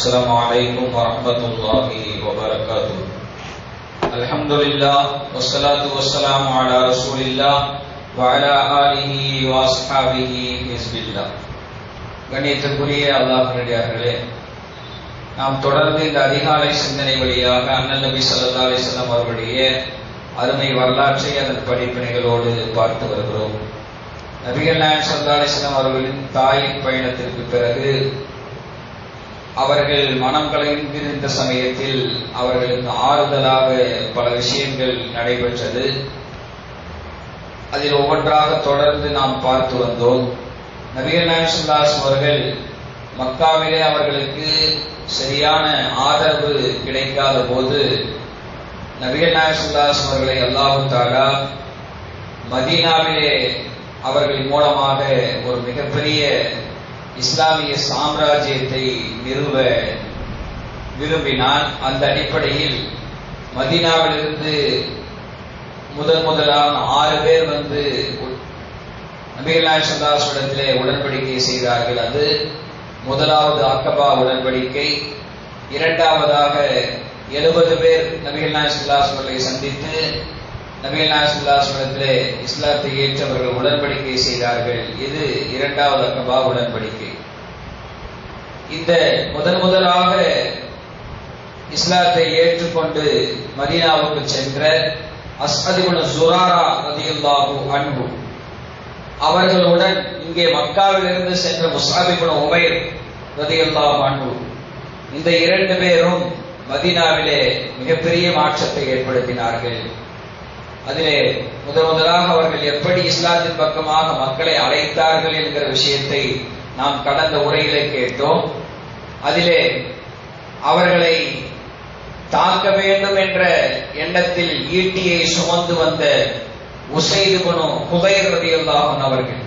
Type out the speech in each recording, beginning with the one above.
السلام عليكم ورحمة الله وبركاته. الحمد لله والصلاة والسلام على رسول الله وعلى آله وأصحابه حزب الله. கண்ணியத்திற்குரிய அல்லாஹ்வினடியார்களே, நாம் தொடர்ந்து இந்த அதிகாலை சிந்தனை வழியாக அண்ணல் நபி ஸல்லல்லாஹு அலைஹி வஸல்லம் அவர்களுடைய அருமை வரலாற்றை அதன் படிப்பினைகளோடு பார்த்து வருகிறோம். நபிகள் நாயகம் ஸல்லல்லாஹு அலைஹி வஸல்லம் அவர்களின் தாயின் பயணத்திற்கு பிறகு அவர்கள் மனம் கலங்கியிருந்த சமயத்தில் அவர்களுக்கு ஆறுதலாக பல விஷயங்கள் நடைபெற்றது. அதில் ஒவ்வொன்றாக தொடர்ந்து நாம் பார்த்து வந்தோம். நபிகள் நாயகம் ஸல்லல்லாஹு அலைஹி வஸல்லம் அவர்கள் மக்காவிலே அவர்களுக்கு சரியான ஆதரவு கிடைக்காத போது நபிகள் நாயகம் ஸல்லல்லாஹு அலைஹி வஸல்லம் அவர்களை அல்லாஹ் தஆலா மதீனாவிலே அவர்கள் மூலமாக ஒரு மிகப்பெரிய இஸ்லாமிய சாம்ராஜ்யத்தை நிறுவ விரும்பினான். அந்த அடிப்படையில் மதீனாவிலிருந்து முதலான 6 பேர் வந்து நபிகள் நாயகம் ஸல்லல்லாஹு அலைஹி வஸல்லம் உடன்படிக்கை செய்தார்கள். அது முதலாவது அக்கபா உடன்படிக்கை. இரண்டாவதாக 70 பேர் நபிகள் நாயகம் ஸல்லல்லாஹு அலைஹி வஸல்லம் சந்தித்து நபிகள் நாயகம் ஸல்லல்லாஹு அலைஹி வஸல்லம் இஸ்லாத்தை ஏற்றவர்கள் உடன்படிக்கை செய்தார்கள். இது இரண்டாவது அக்கபா உடன்படிக்கை. இந்த முதலாக இஸ்லாத்தை ஏற்றுக்கொண்டு மதீனாவுக்கு சென்ற அஸ்அத் இப்னு ஸுராரா ரலியல்லாஹு அன்ஹு அவர்களுடன் இங்கே மக்காவிலிருந்து சென்ற முஸ்அப் இப்னு உமைர் ரலியல்லாஹு அன்ஹு, இந்த 2 பேரும் மதீனாவிலே மிகப்பெரிய மாற்றத்தை ஏற்படுத்தினார்கள். அதிலே முதலாக அவர்கள் எப்படி இஸ்லாத்தின் பக்கமாக மக்களை அழைத்தார்கள் என்கிற விஷயத்தை நாம் கடந்த உரையிலே கேட்டோம். அதிலே அவர்களை தாக்க வேண்டும் என்ற எண்ணத்தில் ஈட்டியை சுமந்து வந்த உசைத் இப்னு ஹுதைர் ரலியல்லாஹு அன்ஹு அவர்கள்,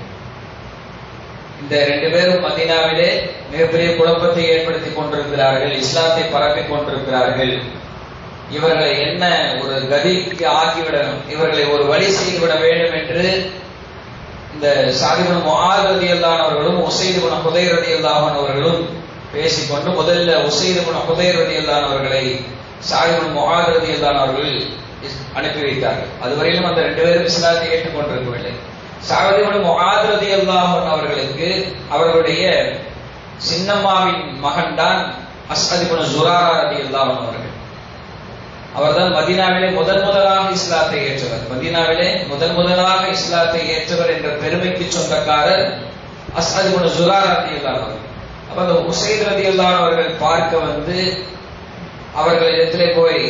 இந்த 2 பேரும் மதீனாவிலே மிகப்பெரிய குழப்பத்தை ஏற்படுத்தி கொண்டிருக்கிறார்கள், இஸ்லாத்தை பரப்பிக் கொண்டிருக்கிறார்கள். இவர்களை என்ன ஒரு கதிக்கு ஆக்கிவிடணும், இவர்களை ஒரு வழி செய்துவிட வேண்டும் என்று இந்த ஸஅத் இப்னு முஆத் ரலியல்லாஹு அன்ஹு அவர்களும் உசைத் இப்னு ஹுதைர் ரலியல்லாஹு அன்ஹு அவர்களும் பேசிக்கொண்டு முதல்ல உசைத் இப்னு ஹுதைர் ரலியல்லாஹு அன்ஹு அவர்களை ஸஅத் இப்னு முஆத் ரலியல்லாஹு அன்ஹு அவர்கள் அனுப்பி வைத்தார்கள். அதுவரையிலும் அந்த 2 பேரும் இஸ்லாத்தை ஏற்றுக்கொண்டிருக்கவில்லை. ஸஅத் இப்னு முஆத் ரலியல்லாஹு அன்ஹு அவர்களுக்கு அவர்களுடைய சின்னம்மாவின் மகன் தான் அஸ்அத் இப்னு ஸுராரா ரலியல்லாஹு அன்ஹு அவர்கள். அவர்தான் மதீனாவிலே முதலாக இஸ்லாத்தை ஏற்றவர். மதீனாவிலே முதலாக இஸ்லாத்தை ஏற்றவர் என்ற பெருமைக்கு சொந்தக்காரர் அஸ்அத் இப்னு ஸுராரா ரலியல்லாஹு அன்ஹு. அப்ப அந்த உசைத் ரலியல்லாஹு அன்ஹு அவர்கள் பார்க்க வந்து அவர்களிடத்திலே போய்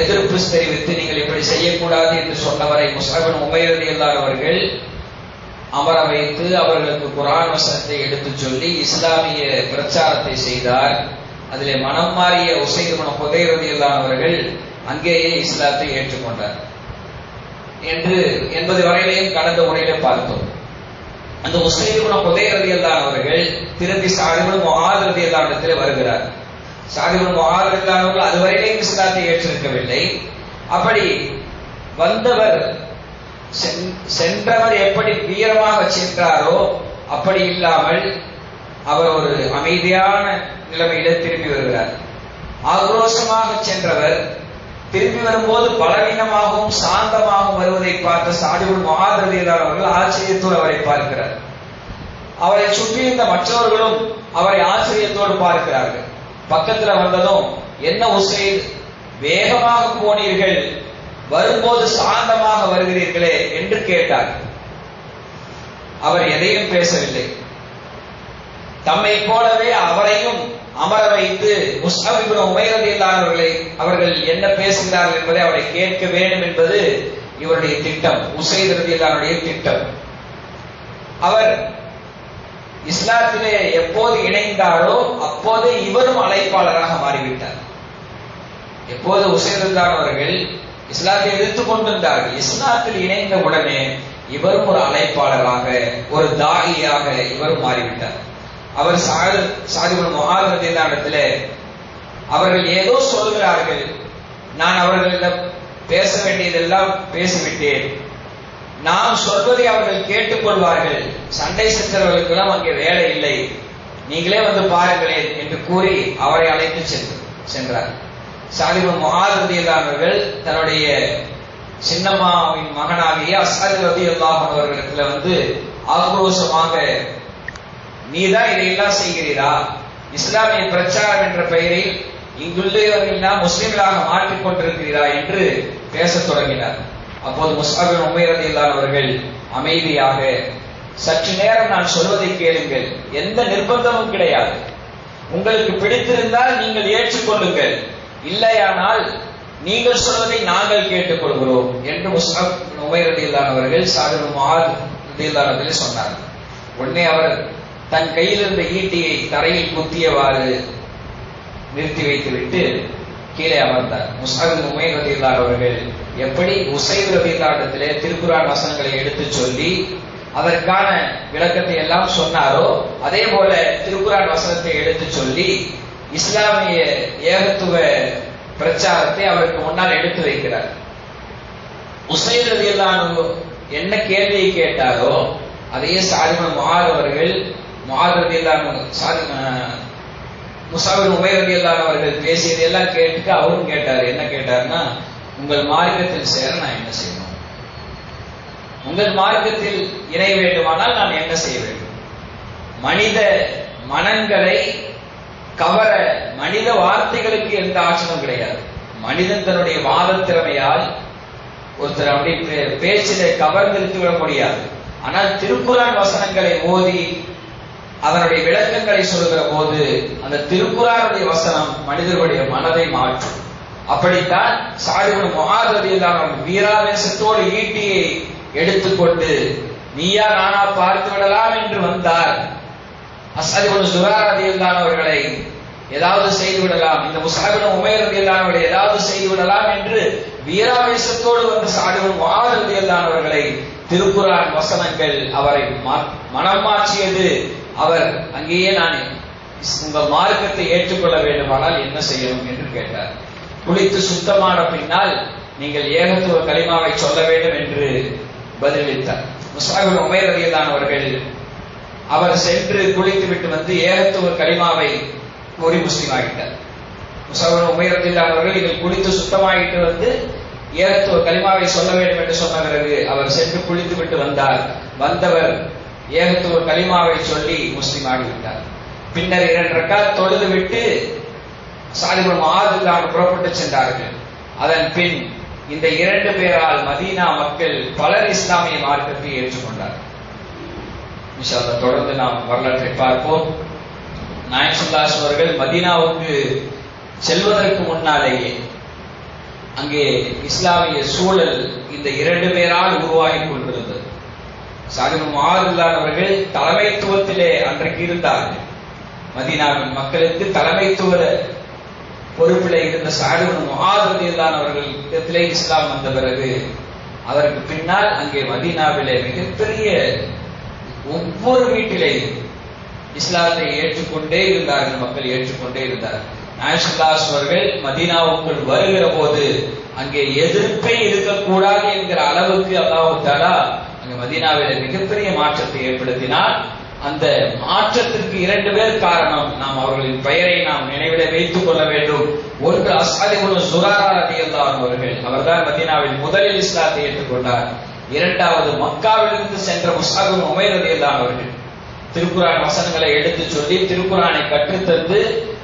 எதிர்ப்பு தெரிவித்து நீங்கள் இப்படி செய்யக்கூடாது என்று சொன்னவரை முஸ்அப் இப்னு உமைர் ரலியல்லாஹு அன்ஹு அவர்கள் அமர வைத்து அவர்களுக்கு குர்ஆன் வசனத்தை எடுத்துச் சொல்லி இஸ்லாமிய பிரச்சாரத்தை செய்தார். அதிலே மனம் மாறிய உசைத் இப்னு ஹுதைர் ரலியல்லாஹு அன்ஹு அவர்கள் அங்கேயே இஸ்லாத்தை ஏற்றுக்கொண்டார் என்பது வரையிலேயும் கடந்த உரையிலே பார்த்தோம். அந்த உசைத் இப்னு ஹுதைர் ரலியல்லாஹு அன்ஹு அவர்கள் திரும்பி ஸஅத் இப்னு முஆத் ரலியல்லாஹு அன்ஹு இடத்திலே வருகிறார். ஸஅத் இப்னு முஆத் ரலியல்லாஹு அன்ஹு அவர்கள் அதுவரையிலேயும் இஸ்லாத்தை ஏற்றிருக்கவில்லை. அப்படி வந்தவர் சென்றவர் எப்படி வீரமாக சென்றாரோ அப்படி இல்லாமல் அவர் ஒரு அமைதியான நிலைமையில திரும்பி வருகிறார். ஆக்ரோஷமாக சென்றவர் திரும்பி வரும்போது பலவீனமாகவும் சாந்தமாகவும் வருவதை பார்த்த ஸஅத் இப்னு முஆத் ரலியல்லாஹு அன்ஹு அவர்கள் ஆச்சரியத்தோடு அவரை பார்க்கிறார். அவரை சுற்றியிருந்த மற்றவர்களும் அவரை ஆச்சரியத்தோடு பார்க்கிறார்கள். பக்கத்துல வந்ததும், என்ன உசைத், வேகமாக போனீர்கள், வரும்போது சாந்தமாக வருகிறீர்களே என்று கேட்டார். அவர் எதையும் பேசவில்லை. தம்மை போலவே அவரையும் அமர வைத்து முஸ்அப் இப்னு உமைர் ரலியல்லாஹு அன்ஹு அவர்கள் என்ன பேசுகிறார்கள் என்பதை அவரை கேட்க வேண்டும் என்பது இவருடைய திட்டம், உசைத் ரலியல்லாஹு அன்ஹுடைய திட்டம். அவர் இஸ்லாத்திலே எப்போது இணைந்தாரோ அப்போது இவரும் அழைப்பாளராக மாறிவிட்டார். எப்போது உசைத் ரலியல்லாஹு அன்ஹு அவர்கள் இஸ்லாத்தை எதிர்த்துக் கொண்டிருந்தார்கள், இஸ்லாத்தில் இணைந்த உடனே இவரும் ஒரு அழைப்பாளராக, ஒரு தாயியாக இவரும் மாறிவிட்டார். அவர் ஸஅத் இப்னு முஆத் ரலியல்லாஹு அன்ஹு அவர்கள் ஏதோ சொல்கிறார்கள், நான் அவர்களிடம் பேச வேண்டியதெல்லாம் பேசிவிட்டேன், நாம் சொல்வதை அவர்கள் கேட்டுக்கொள்வார்கள், சண்டை சச்சரவுகளுக்கெல்லாம் அங்கே வேலை இல்லை, நீங்களே வந்து பாருங்களேன் என்று கூறி அவரை அழைத்து சென்றார். சஅத் இப்னு முஆத் ரலியல்லாஹு அவர்கள் தன்னுடைய சின்னம்மாவின் மகனாகிய அஸ்அத் ரலியல்லாஹு அவர்களிடத்துல வந்து ஆக்ரோஷமாக, நீதான் இதையெல்லாம் செய்கிறீரா? இஸ்லாமிய பிரச்சாரம் என்ற பெயரில் இங்குள்ளவர்களெல்லாம் முஸ்லிம்களாக மாற்றிக் கொண்டிருக்கிறீரா என்று பேசத் தொடங்கினார். அப்போது முஸ்அப் பின் உமைர் ரலியல்லாஹு அவர்கள் அமைதியாக, சற்று நேரம் நான் சொல்வதை கேளுங்கள், எந்த நிர்பந்தமும் கிடையாது, உங்களுக்கு பிடித்திருந்தால் நீங்கள் ஏற்றுக்கொள்ளுங்கள், இல்லையானால் நீங்கள் சொல்வதை நாங்கள் கேட்டுக்கொள்கிறோம் என்று முஸ்அப் பின் உமைர் ரலியல்லாஹு அவர்கள் சஅத் இப்னு முஆத் ரலியல்லாஹு அவர்கள் சொன்னார். உடனே அவர் தன் கையில் இருந்த ஈட்டியை தரையில் குத்தியவாறு நிறுத்தி வைத்துவிட்டு கீழே அமர்ந்தார். முஸ்அப் பின் உமைர் ரலியல்லாஹு அவர்கள் எப்படி உஸைர் ரலியல்லாஹு இடத்திலே திருக்குர்ஆன் வசனங்களை எடுத்து சொல்லி அதற்கான விளக்கத்தை எல்லாம் சொன்னாரோ, அதே போல திருக்குர்ஆன் வசனத்தை எடுத்து சொல்லி இஸ்லாமிய ஏகத்துவ பிரச்சாரத்தை அவருக்கு முன்னால் எடுத்து வைக்கிறார். உஸைர் ரலியல்லாஹு என்ன கேள்வியை கேட்டாரோ அதையே சஅத் இப்னு முஆத் அவர்கள், முஆத் ரலியல்லாஹு முஸ்அப் பின் உமைர் ரலியல்லாஹு அவர்கள் பேசியதெல்லாம் கேட்டுட்டு அவரும் கேட்டார். என்ன கேட்டார்னா, உங்கள் மார்க்கத்தில் சேர நான் என்ன செய்யணும்? உங்கள் மார்க்கத்தில் இணை வேண்டுமானால் நான் என்ன செய்ய வேண்டும்? மனித மனங்களை கவர மனித வார்த்தைகளுக்கு எந்த ஆட்சேபமும் கிடையாது. மனிதன் தன்னுடைய வாத திறமையால் ஒருத்தர் அப்படி பேச்சிலே கவர்ந்திருத்து விட முடியாது. ஆனால் திருக்குர்ஆன் வசனங்களை ஓதி அதனுடைய விளக்கங்களை சொல்கிற போது அந்த திருக்குர்ஆனுடைய வசனம் மனிதர்களுடைய மனதை மாற்றும். அப்படித்தான் சஅத் இப்னு முஆத் ரலியல்லாஹு அன்ஹு வீராவேசத்தோடு ஈட்டியை எடுத்துக்கொண்டு நீயா நானா பார்த்து விடலாம் என்று வந்தார். அஸ்அத் இப்னு ஸுராரா ரலியல்லாஹு அவர்களை ஏதாவது செய்து விடலாம், இந்த முஸ்அப் இப்னு உமைர் ரலியல்லாஹு அவர்களை ஏதாவது செய்து விடலாம் என்று வீராவேசத்தோடு வந்த சஅத் இப்னு முஆத் ரலியல்லாஹு அவர்களை திருக்குர்ஆன் வசனங்கள் அவரை மனம் மாற்றியது. அவர் அங்கேயே, நான் உங்கள் மார்க்கத்தை ஏற்றுக்கொள்ள வேண்டுமானால் என்ன செய்யணும் என்று கேட்டார். குளித்து சுத்தமான பின்னால் நீங்கள் ஏகத்துவ கலிமாவை சொல்ல வேண்டும் என்று பதிலளித்தார். முஸ்அப் இப்னு உமைர் ரலியல்லாஹு அவர்கள் அவர் சென்று குளித்து விட்டு வந்து ஏகத்துவ கலிமாவை கூறி முஸ்லிம் ஆகிட்டார். முஸ்அப் இப்னு உமைர் ரலியல்லாஹு அவர்கள் நீங்கள் குளித்து சுத்தமாகிட்டு வந்து ஏகத்துவ கலிமாவை சொல்ல வேண்டும் என்று சொன்ன பிறகு அவர் சென்று குளித்து விட்டு வந்தார். வந்தவர் ஏகத்துவ கலிமாவை சொல்லி முஸ்லிம் ஆகிவிட்டார். பின்னர் 2 ரக்காத் தொழுது விட்டு சஅத் இப்னு முஆத் ரலியல்லாஹு புறப்பட்டு சென்றார்கள். அதன் பின் இந்த 2 பேரால் மதீனா மக்கள் பலர் இஸ்லாமிய மார்க்கத்தை ஏற்றுக்கொண்டார். இன்ஷா அல்லாஹ் தொடர்ந்து நாம் வரலாற்றை பார்ப்போம். நாயகம் ஸல்லல்லாஹு அலைஹி வஸல்லம் அவர்கள் மதீனாவுக்கு செல்வதற்கு முன்னாலேயே அங்கே இஸ்லாமிய சூழல் இந்த 2 பேரால் உருவாகி கொண்டிருந்தது. சஅத் இப்னு முஆத் ரலியல்லாஹு அவர்கள் தலைமைத்துவத்திலே அன்றைக்கு இருந்தார்கள். மதீனாவின் மக்களுக்கு தலைமைத்துவ பொறுப்பிலே இருந்த சஅத் இப்னு முஆத் ரலியல்லாஹு அவர்களிடத்திலே இஸ்லாம் வந்த பிறகு அதற்கு பின்னால் அங்கே மதீனாவிலே மிகப்பெரிய ஒவ்வொரு வீட்டிலேயும் இஸ்லாத்தை ஏற்றுக்கொண்டே இருந்தார்கள், மக்கள் ஏற்றுக்கொண்டே இருந்தார்கள். நாயகம் ஸல்லல்லாஹு அலைஹி அவர்கள் மதீனாவுக்குள் வருகிற போது அங்கே எதிர்ப்பே இருக்கக்கூடாது என்கிற அளவுக்கு அல்லாஹ் தஆலா அங்கே மதீனாவிலே மிகப்பெரிய மாற்றத்தை ஏற்படுத்தினார். அந்த மாற்றத்திற்கு 2 பேர் காரணம். நாம் அவர்களின் பெயரை நாம் நினைவிலே வைத்துக் கொள்ள வேண்டும். ஒன்று அஸ்அத் இப்னு ஸுராரா ரலியல்லாஹு அன்ஹு அவர்கள், அவர்தான் மதீனாவில் முதலில் இஸ்லாத்தை ஏற்றுக்கொண்டார். இரண்டாவது மக்காவிலிருந்து சென்ற முஸ்அப் இப்னு உமைர் ரலியல்லாஹு அன்ஹு அவர்கள் திருக்குர்ஆன் வசனங்களை எடுத்து சொல்லி திருக்குர்ஆனை கற்றுத்தந்து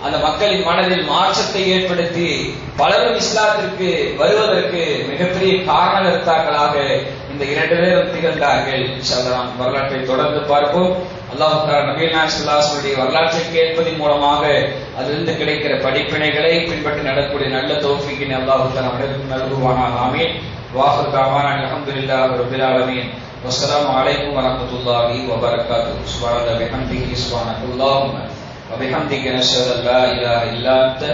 அந்த மக்களின் மனதில் மாற்றத்தை ஏற்படுத்தி பலரும் இஸ்லாத்திற்கு வருவதற்கு மிகப்பெரிய காரணகர்த்தாக்களாக இந்த 2 பேரும் திகழ்ந்தார்கள். இன்ஷா அல்லாஹ் வரலாற்றை தொடர்ந்து பார்ப்போம். அல்லாஹ் தஆலா நபிகள் நாயகம் ஸல்லல்லாஹு அலைஹி வஸல்லம் வரலாற்றை கேட்பதன் மூலமாக அதிலிருந்து கிடைக்கிற படிப்பினைகளை பின்பற்றி நடக்கக்கூடிய நல்ல தௌஃபீக்கினை அல்லாஹ் தஆலா நமக்கு நல்குவானாக. ஆமீன். வாஹிரு தஅவானா அல்ஹம்துலில்லாஹி ரப்பில் ஆலமீன். வஸ்ஸலாமு அலைக்கும் வரஹ்மத்துல்லாஹி வபரகாத்துஹு. சுப்ஹானல்லாஹி வபிஹம்திஹி சுப்ஹானக்கல்லாஹும்ம வபிஹம்திக நஷ்ஹது அன் லா இலாஹா இல்லா அன்த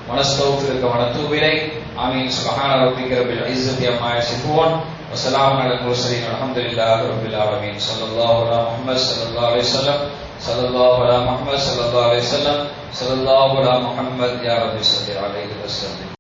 வனஸ்தக்ஃபிருக வனதூபு இலைக். ஆமீன். சுப்ஹான ரப்பிக ரப்பில் இஸ்ஸத்தி அம்மா யசிஃபூன் வஸலாமுன் அலல் முர்ஸலீன் வல்ஹம்துலில்லாஹி ரப்பில் ஆலமீன். ஸல்லல்லாஹு அலா முஹம்மத் ஸல்லல்லாஹு அலைஹி வஸல்லம். ஸல்லல்லாஹு அலா முஹம்மத் ஸல்லல்லாஹு அலைஹி வஸல்லம். ஸல்லல்லாஹு அலா முஹம்மத் யா ரப்பி ஸல்லி அலைஹி வஸல்லம்.